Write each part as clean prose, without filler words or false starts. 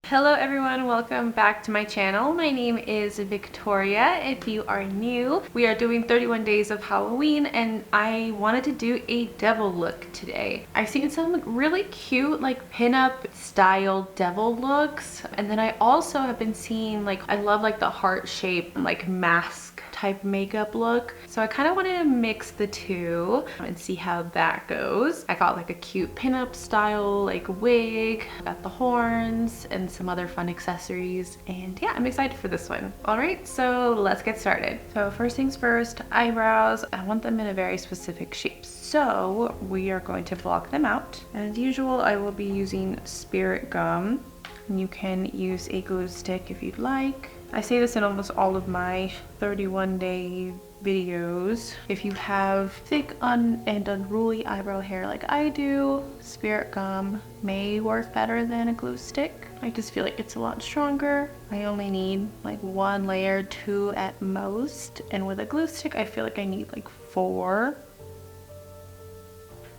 Hello everyone, welcome back to my channel. My name is Victoria. If you are new, we are doing 31 days of Halloween and I wanted to do a devil look today. I've seen some really cute like pinup style devil looks, and then I also have been seeing I love the heart shape like mask type makeup look. So I kind of wanted to mix the two and see how that goes. I got like a cute pinup style wig, got the horns and some other fun accessories, and yeah, I'm excited for this one. All right, so let's get started. So first things first, eyebrows. I want them in a very specific shape, so we are going to block them out. As usual, I will be using spirit gum. You can use a glue stick if you'd like. I say this in almost all of my 31-day videos. If you have thick and unruly eyebrow hair like I do, spirit gum may work better than a glue stick. I just feel like it's a lot stronger. I only need like one layer, two at most, and with a glue stick I feel like I need like 4.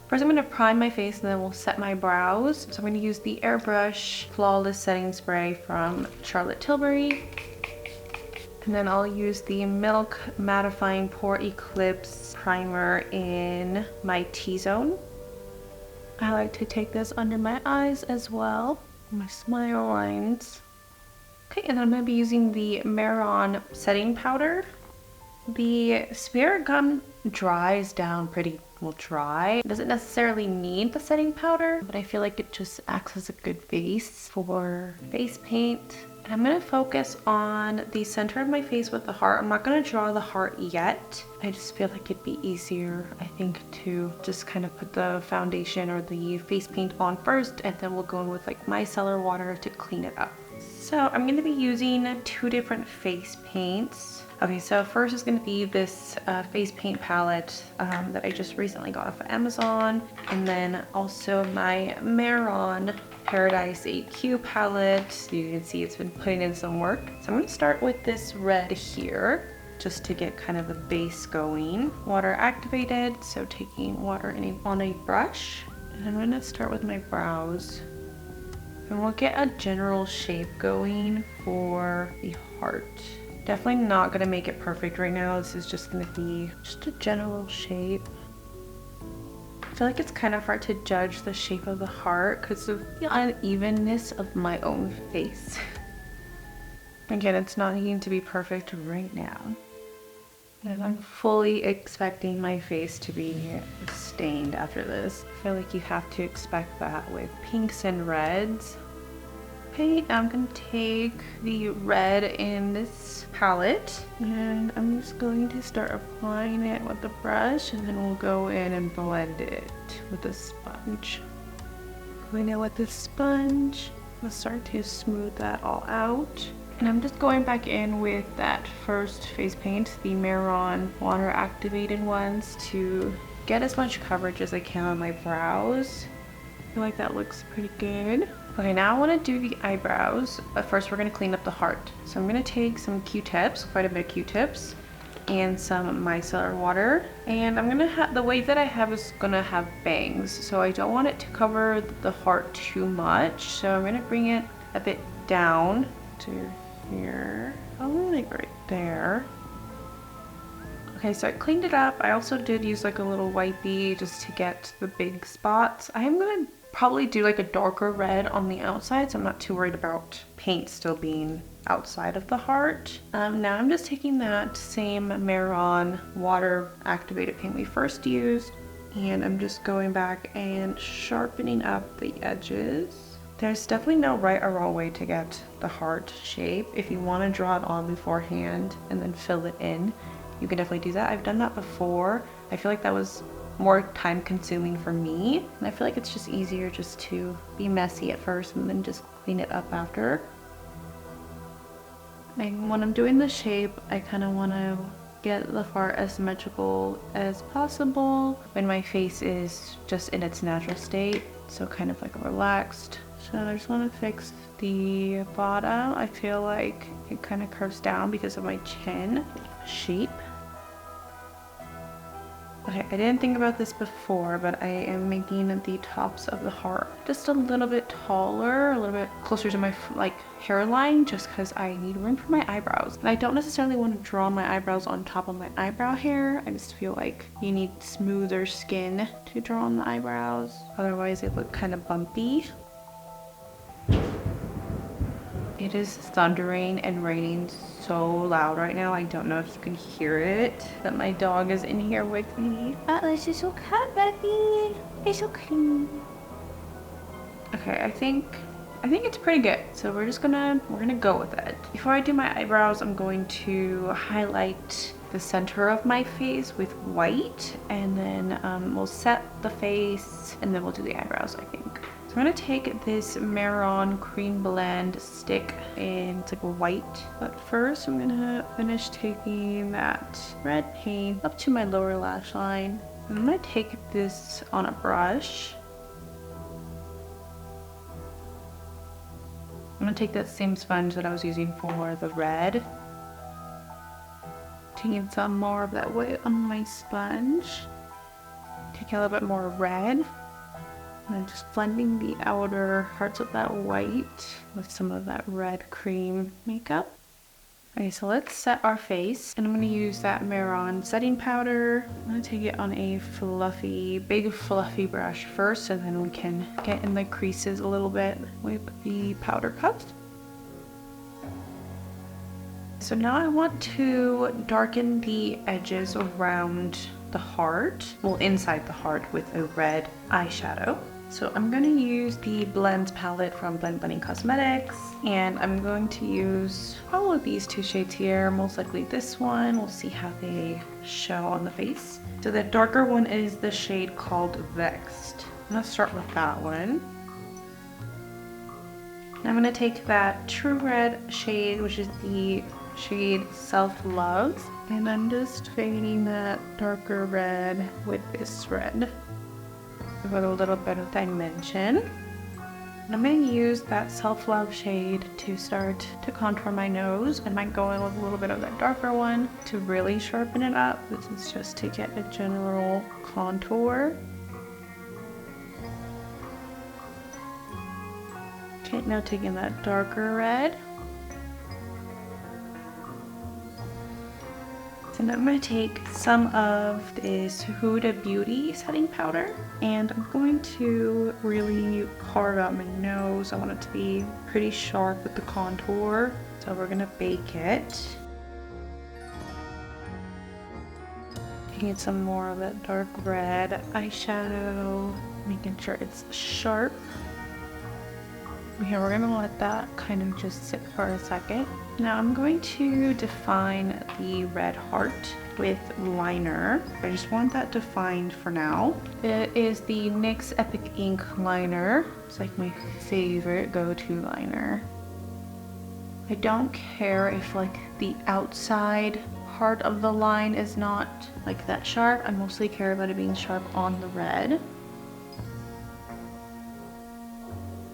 First, I'm going to prime my face and then we'll set my brows. So I'm going to use the Airbrush Flawless Setting Spray from Charlotte Tilbury. And then I'll use the Milk Mattifying Pore Eclipse Primer in my T-zone. I like to take this under my eyes as well, my smile lines. Okay, and then I'm going to be using the Maron Setting Powder. The spirit gum dries down pretty dry. It doesn't necessarily need the setting powder, but I feel like it just acts as a good base for face paint. And I'm going to focus on the center of my face with the heart. I'm not going to draw the heart yet. I just feel like it'd be easier, I think, to just kind of put the foundation or the face paint on first, and then we'll go in with like micellar water to clean it up. So I'm going to be using 2 different face paints. Okay, so first is going to be this face paint palette that I just recently got off of Amazon, and then also my Maron Paradise AQ palette. You can see it's been putting in some work. So I'm going to start with this red here, just to get kind of a base going. Water activated, so taking water on a brush. And I'm going to start with my brows. And we'll get a general shape going for the heart. Definitely not going to make it perfect right now. This is just going to be just a general shape. I feel like it's kind of hard to judge the shape of the heart because of the unevenness of my own face. Again, it's not needing to be perfect right now. And I'm fully expecting my face to be stained after this. I feel like you have to expect that with pinks and reds. Okay, now I'm going to take the red in this palette and I'm just going to start applying it with the brush, and then we'll go in and blend it with a sponge. Going in with the sponge, we'll start to smooth that all out. And I'm just going back in with that first face paint, the Maron water activated ones, to get as much coverage as I can on my brows. I feel like that looks pretty good. Okay, now I want to do the eyebrows, but first we're going to clean up the heart. So I'm going to take some Q-tips, quite a bit of Q-tips, and some micellar water. And I'm going to have, the wave that I have is going to have bangs, so I don't want it to cover the heart too much. So I'm going to bring it a bit down to here, probably like right there. Okay, so I cleaned it up. I also did use like a little wipey just to get the big spots. I am going to probably do like a darker red on the outside, so I'm not too worried about paint still being outside of the heart. Now I'm just taking that same Maron water activated paint we first used, and I'm just going back and sharpening up the edges. There's definitely no right or wrong way to get the heart shape. If you want to draw it on beforehand and then fill it in, you can definitely do that. I've done that before. I feel like that was more time consuming for me, and I feel like it's just easier just to be messy at first and then just clean it up after. And when I'm doing the shape, I kind of want to get the heart as symmetrical as possible when my face is just in its natural state, so kind of like relaxed. So I just want to fix the bottom. I feel like it kind of curves down because of my chin shape. Okay, I didn't think about this before, but I am making the tops of the heart just a little bit taller, a little bit closer to my like hairline, just because I need room for my eyebrows. And I don't necessarily want to draw my eyebrows on top of my eyebrow hair. I just feel like you need smoother skin to draw on the eyebrows. Otherwise, they look kind of bumpy. It is thundering and raining so loud right now. I don't know if you can hear it, but my dog is in here with me. Atlas is so cat baby. It's so clean. Okay, I think it's pretty good. So we're gonna go with it. Before I do my eyebrows, I'm going to highlight the center of my face with white, and then we'll set the face, and then we'll do the eyebrows, I think. So I'm gonna take this Marron cream blend stick in it's like white, but first I'm gonna finish taking that red paint up to my lower lash line. And I'm gonna take this on a brush. I'm gonna take that same sponge that I was using for the red. Taking some more of that white on my sponge. Taking a little bit more red. And just blending the outer parts of that white with some of that red cream makeup. Okay, so let's set our face. And I'm going to use that Marron setting powder. I'm going to take it on a big fluffy brush first, and then we can get in the creases a little bit with the powder puff. So now I want to darken the edges around the heart, well, inside the heart, with a red eyeshadow. So I'm going to use the blend palette from Blend Bunny Cosmetics, and I'm going to use all of these two shades here, most likely this one. We'll see how they show on the face. So the darker one is the shade called Vexed. I'm going to start with that one. I'm going to take that True Red shade, which is the shade Self Love, and I'm just fading that darker red with this red. Give it a little bit of dimension. And I'm going to use that Self Love shade to start to contour my nose. I might go in with a little bit of that darker one to really sharpen it up. This is just to get a general contour. Okay, now taking that darker red. And I'm going to take some of this Huda Beauty setting powder, and I'm going to really carve out my nose. I want it to be pretty sharp with the contour, so we're going to bake it. Taking some more of that dark red eyeshadow, making sure it's sharp. Okay, we're going to let that kind of just sit for a second. Now I'm going to define the red heart with liner. I just want that defined for now. It is the NYX Epic Ink liner. It's like my favorite go-to liner. I don't care if like the outside part of the line is not like that sharp. I mostly care about it being sharp on the red.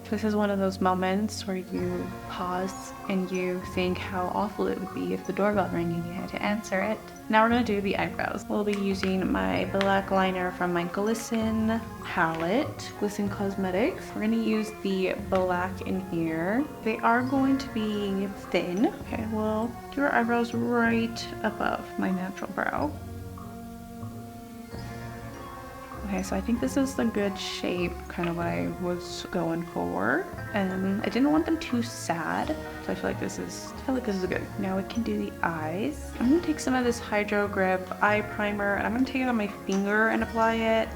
This is one of those moments where you pause and you think how awful it would be if the doorbell rang and you had to answer it. Now we're going to do the eyebrows. We'll be using my black liner from my Glisten palette, Glisten Cosmetics. We're going to use the black in here. They are going to be thin. Okay, we'll do our eyebrows right above my natural brow. Okay, so I think this is the good shape, kind of what I was going for. I didn't want them too sad, so I feel like this is good. Now we can do the eyes. I'm gonna take some of this Hydro Grip eye primer, and I'm gonna take it on my finger and apply it.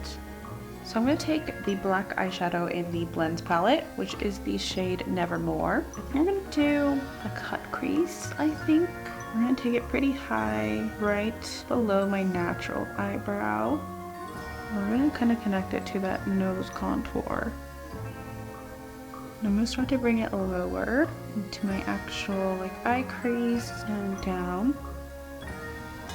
So I'm gonna take the black eyeshadow in the Blend palette, which is the shade Nevermore. I'm gonna do a cut crease, I think. I'm gonna take it pretty high, right below my natural eyebrow. We're going to kind of connect it to that nose contour. And I'm going to start to bring it lower into my actual like eye crease and down.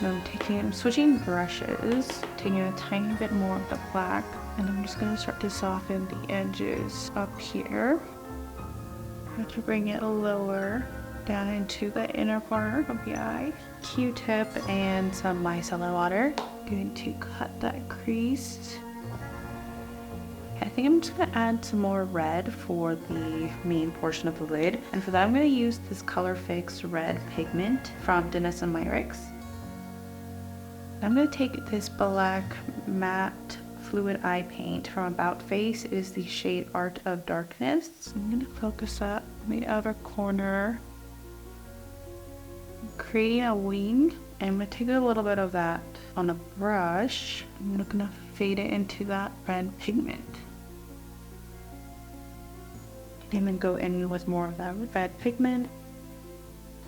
And I'm switching brushes, taking a tiny bit more of the black, and I'm just going to start to soften the edges up here. I have to bring it lower. down into the inner corner of the eye. Q-tip and some micellar water. Going to cut that crease. I think I'm just gonna add some more red for the main portion of the lid. And for that, I'm gonna use this Color Fix red pigment from Danessa Myricks. I'm gonna take this black matte fluid eye paint from About Face. It is the shade Art of Darkness. I'm gonna focus that on the outer corner, creating a wing. I'm gonna take a little bit of that on a brush. I'm gonna fade it into that red pigment. And then go in with more of that red pigment.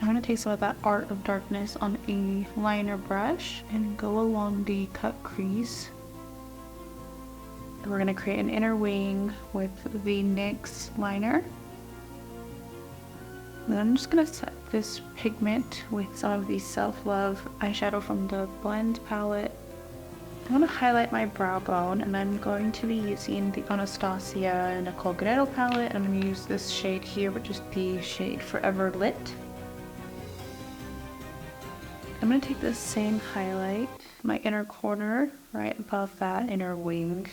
I'm gonna take some of that Art of Darkness on a liner brush and go along the cut crease. We're gonna create an inner wing with the NYX liner. Then I'm just gonna set this pigment with some of the Self Love eyeshadow from the Blend palette. I'm gonna highlight my brow bone, and I'm going to be using the Anastasia Nicole Guerrero palette. I'm gonna use this shade here, which is the shade Forever Lit. I'm gonna take this same highlight, my inner corner, right above that inner wing.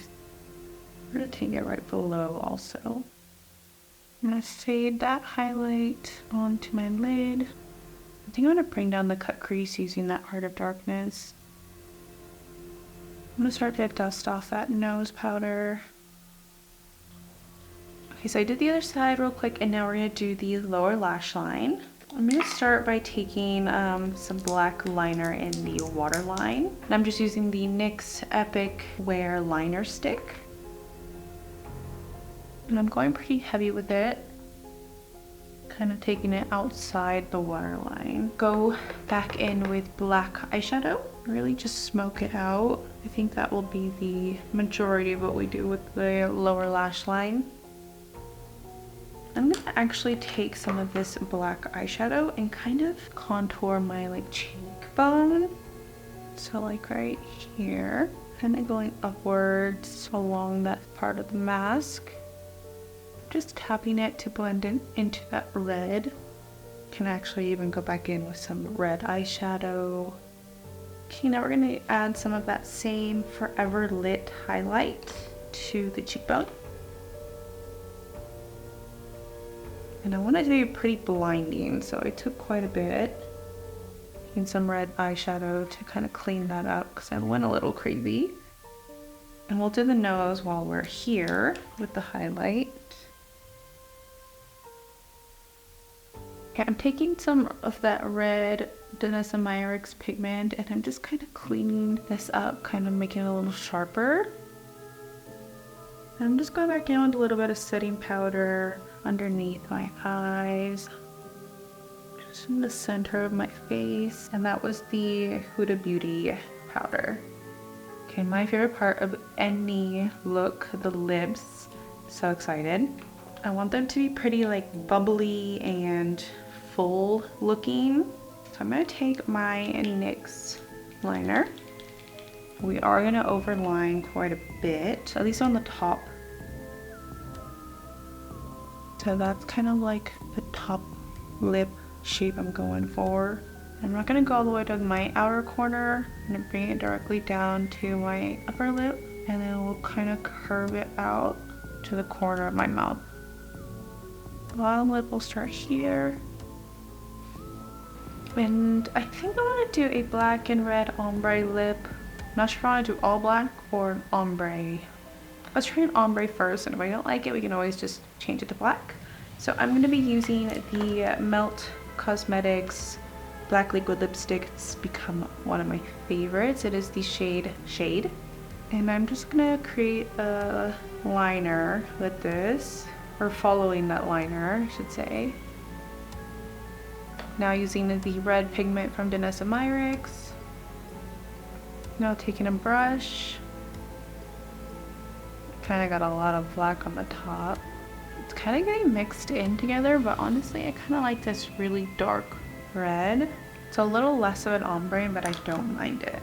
I'm gonna take it right below also. I'm gonna fade that highlight onto my lid. I think I'm gonna bring down the cut crease using that Art of Darkness. I'm gonna start to dust off that nose powder. Okay, so I did the other side real quick, and now we're gonna do the lower lash line. I'm gonna start by taking some black liner in the waterline. And I'm just using the NYX Epic Wear Liner Stick. And I'm going pretty heavy with it. Kind of taking it outside the waterline. Go back in with black eyeshadow. Really just smoke it out. I think that will be the majority of what we do with the lower lash line. I'm gonna actually take some of this black eyeshadow and kind of contour my like cheekbone. So like right here, kind of going upwards along that part of the mask. Just tapping it to blend in into that red. Can actually even go back in with some red eyeshadow. Okay, now we're gonna add some of that same Forever Lit highlight to the cheekbone. And I want it to be pretty blinding, so I took quite a bit. And some red eyeshadow to kind of clean that up because I went a little crazy. And we'll do the nose while we're here with the highlight. Okay, I'm taking some of that red Danessa Myricks pigment and I'm just kind of cleaning this up, kind of making it a little sharper. And I'm just going back in with a little bit of setting powder underneath my eyes, just in the center of my face, and that was the Huda Beauty powder. Okay, my favorite part of any look, the lips. So excited. I want them to be pretty like bubbly and full looking. So I'm gonna take my NYX liner. We are gonna overline quite a bit, at least on the top. So that's kind of like the top lip shape I'm going for. I'm not gonna go all the way to my outer corner. I'm gonna bring it directly down to my upper lip, and then we'll kind of curve it out to the corner of my mouth. Bottom lip will start here. And I think I want to do a black and red ombre lip. I'm not sure if I want to do all black or an ombre. Let's try an ombre first, and if I don't like it, we can always just change it to black. So I'm going to be using the Melt Cosmetics Black Liquid Lipstick. It's become one of my favorites. It is the shade Shade. And I'm just going to create a liner with this, or following that liner, I should say. Now using the red pigment from Danessa Myricks. Now taking a brush. Kind of got a lot of black on the top. It's kind of getting mixed in together, but honestly I kind of like this really dark red. It's a little less of an ombre, but I don't mind it.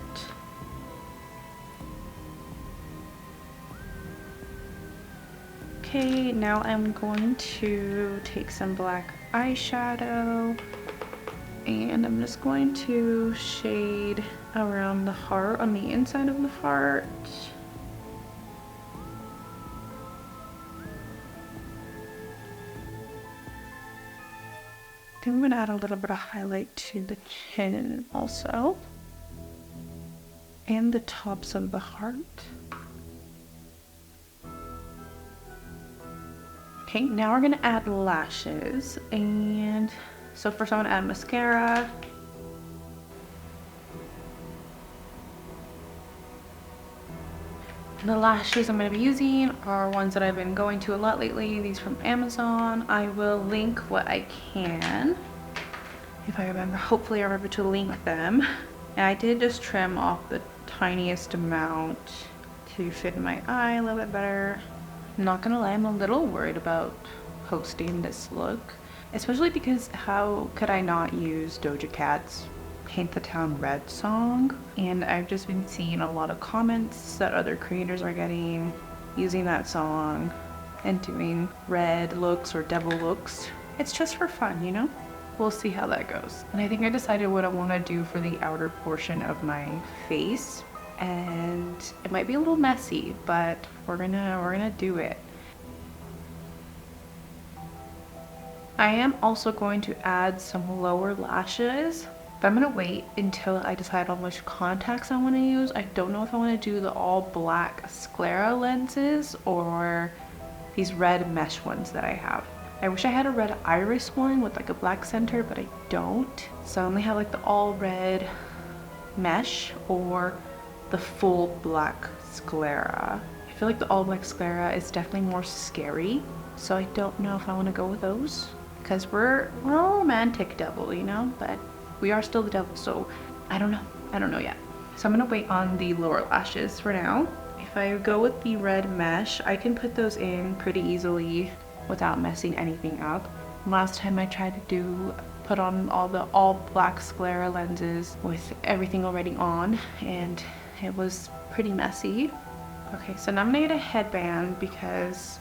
Okay, now I'm going to take some black eyeshadow. And I'm just going to shade around the heart, on the inside of the heart. I think I'm going to add a little bit of highlight to the chin also. And the tops of the heart. Okay, now we're going to add lashes. And so first I'm going to add mascara. The lashes I'm going to be using are ones that I've been going to a lot lately. These from Amazon. I will link what I can. If I remember, hopefully I remember to link them. And I did just trim off the tiniest amount to fit in my eye a little bit better. I'm not gonna lie, I'm a little worried about posting this look. Especially because how could I not use Doja Cat's Paint the Town Red song? And I've just been seeing a lot of comments that other creators are getting using that song and doing red looks or devil looks. It's just for fun, you know? We'll see how that goes. And I think I decided what I want to do for the outer portion of my face. And it might be a little messy, but we're gonna do it. I am also going to add some lower lashes, but I'm gonna wait until I decide on which contacts I want to use. I don't know if I want to do the all black sclera lenses or these red mesh ones that I have. I wish I had a red iris one with like a black center, but I don't. So I only have like the all red mesh or the full black sclera. I feel like the all black sclera is definitely more scary, so I don't know if I want to go with those. Because we're all romantic devil, you know, but we are still the devil, so I don't know yet. So I'm gonna wait on the lower lashes for now. If I go with the red mesh, I can put those in pretty easily without messing anything up. Last time I tried to put on all the all black sclera lenses with everything already on, and it was pretty messy. Okay, so now I'm gonna get a headband because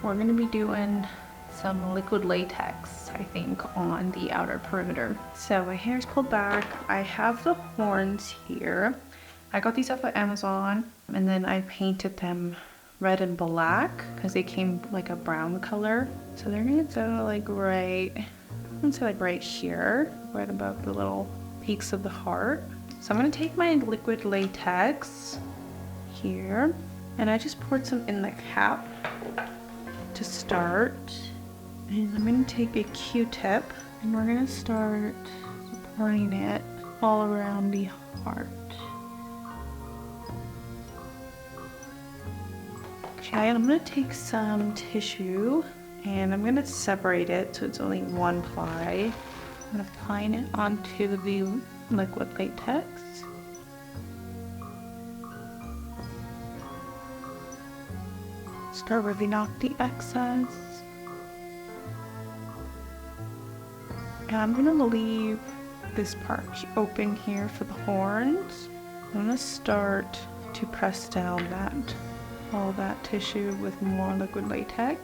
we're gonna be doing some liquid latex, I think, on the outer perimeter. So my hair's pulled back. I have the horns here. I got these off of Amazon, and then I painted them red and black because they came like a brown color. So they're gonna go like right, I'm gonna say like right here, right above the little peaks of the heart. So I'm gonna take my liquid latex here, and I just poured some in the cap to start. And I'm gonna take a Q-tip and we're gonna start pouring it all around the heart. Okay, I'm gonna take some tissue and I'm gonna separate it so it's only one ply. I'm gonna apply it onto the liquid latex. Start ripping off the excess. And I'm gonna leave this part open here for the horns. I'm gonna start to press down all that tissue with more liquid latex.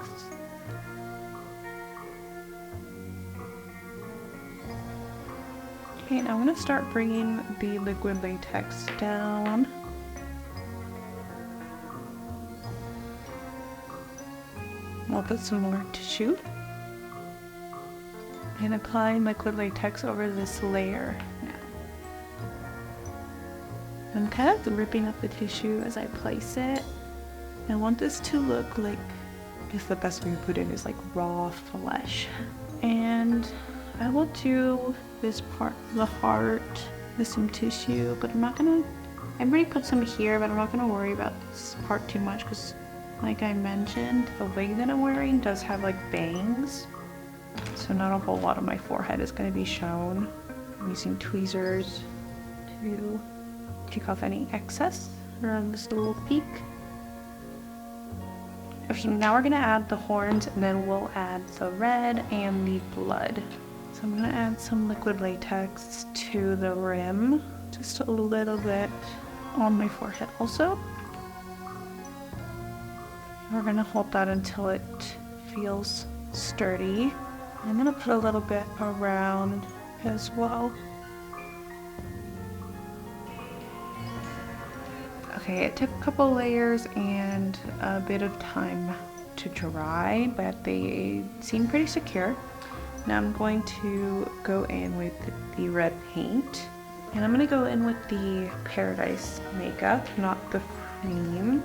Okay, now I'm gonna start bringing the liquid latex down. We'll put some more tissue. And apply liquid latex over this layer now. I'm kind of ripping up the tissue as I place it. I want this to look like, I guess the best way to put it is like raw flesh. And I will do this part of the heart with some tissue, but I already put some here, but I'm not gonna worry about this part too much because like I mentioned, the wig that I'm wearing does have like bangs. So not a whole lot of my forehead is going to be shown. I'm using tweezers to take off any excess around this little peak. Okay, now we're going to add the horns and then we'll add the red and the blood. So I'm going to add some liquid latex to the rim, just a little bit on my forehead also. We're going to hold that until it feels sturdy. I'm gonna put a little bit around as well. Okay, it took a couple layers and a bit of time to dry, but they seem pretty secure. Now I'm going to go in with the red paint, and I'm gonna go in with the Paradise makeup, not the cream,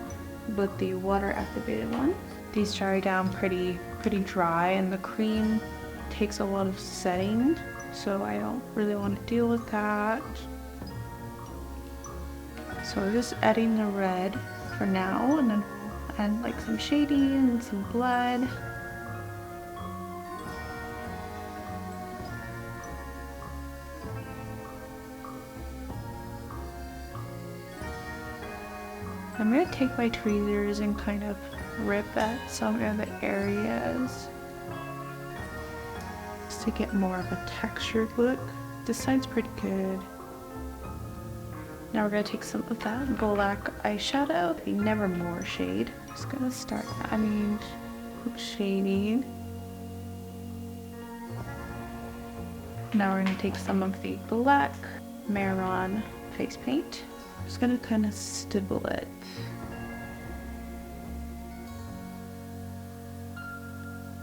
but the water activated one. These dry down pretty dry, and the cream takes a lot of setting, so I don't really want to deal with that. So we're just adding the red for now, and then we'll add like some shading and some blood. I'm going to take my tweezers and kind of rip at some of the areas just to get more of a textured look. This side's pretty good. Now we're going to take some of that black eyeshadow, the Nevermore shade. Just going to start adding shading. Now we're going to take some of the black Maron face paint. Just going to kind of stipple it.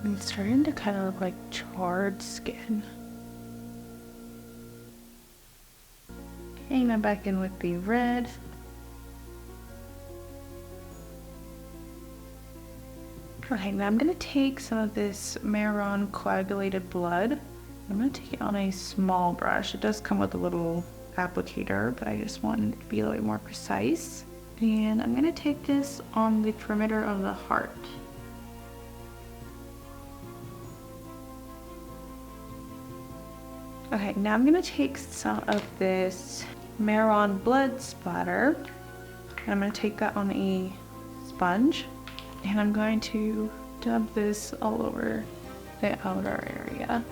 It's starting to kind of look like charred skin. Okay, now back in with the red. Okay, now I'm going to take some of this Maron coagulated blood. I'm going to take it on a small brush. It does come with a little applicator, but I just want it to be a little bit more precise. And I'm going to take this on the perimeter of the heart. Okay, now I'm going to take some of this Maron blood splatter, and I'm going to take that on a sponge, and I'm going to dab this all over the outer area.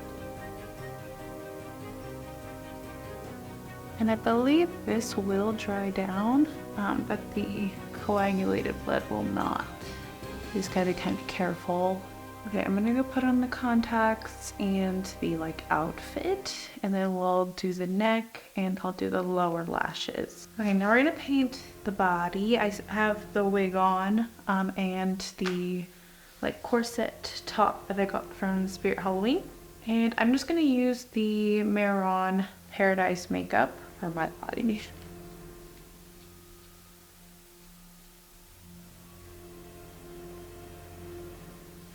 And I believe this will dry down, but the coagulated blood will not. Just gotta be kind of careful. Okay, I'm gonna go put on the contacts and the outfit, and then we'll do the neck and I'll do the lower lashes. Okay, now we're gonna paint the body. I have the wig on and the corset top that I got from Spirit Halloween. And I'm just gonna use the Maron Paradise makeup for my body.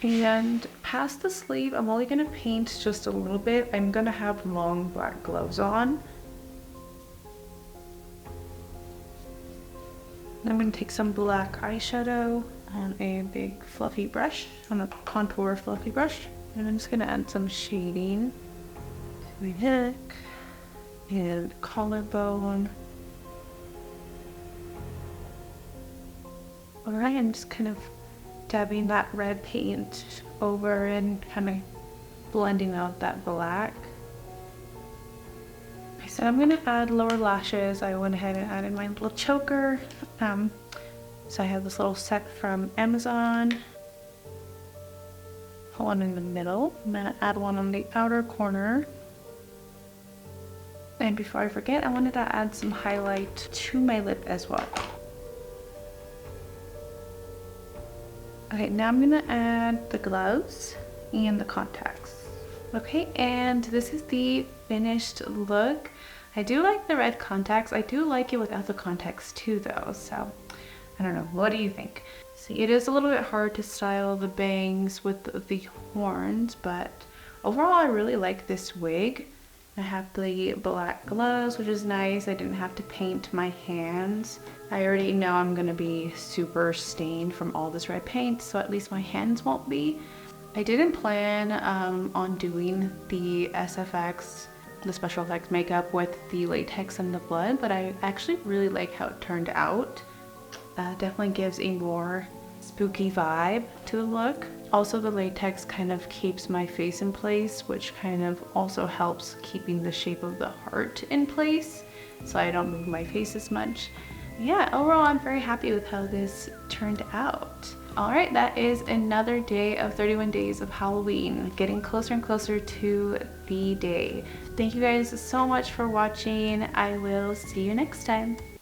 And past the sleeve, I'm only gonna paint just a little bit. I'm gonna have long black gloves on. I'm gonna take some black eyeshadow on a big fluffy brush, on a contour fluffy brush. And I'm just gonna add some shading to the neck and collarbone. Alright, I'm just kind of dabbing that red paint over and kind of blending out that black. Okay, so I'm gonna add lower lashes. I went ahead and added my little choker. So I have this little set from Amazon. Put one in the middle. I'm gonna add one on the outer corner. And before I forget, I wanted to add some highlight to my lip as well. Okay, now I'm gonna add the gloves and the contacts. Okay, and this is the finished look. I do like the red contacts. I do like it without the contacts too though, so I don't know, what do you think? See, it is a little bit hard to style the bangs with the horns, but overall I really like this wig. I have the black gloves, which is nice. I didn't have to paint my hands. I already know I'm gonna be super stained from all this red paint, so at least my hands won't be. I didn't plan on doing the SFX, the special effects makeup with the latex and the blood, but I actually really like how it turned out. Definitely gives a more spooky vibe to the look. Also, the latex kind of keeps my face in place, which kind of also helps keeping the shape of the heart in place, so I don't move my face as much. Yeah, overall I'm very happy with how this turned out. Alright, that is another day of 31 days of Halloween, getting closer and closer to the day. Thank you guys so much for watching. I will see you next time.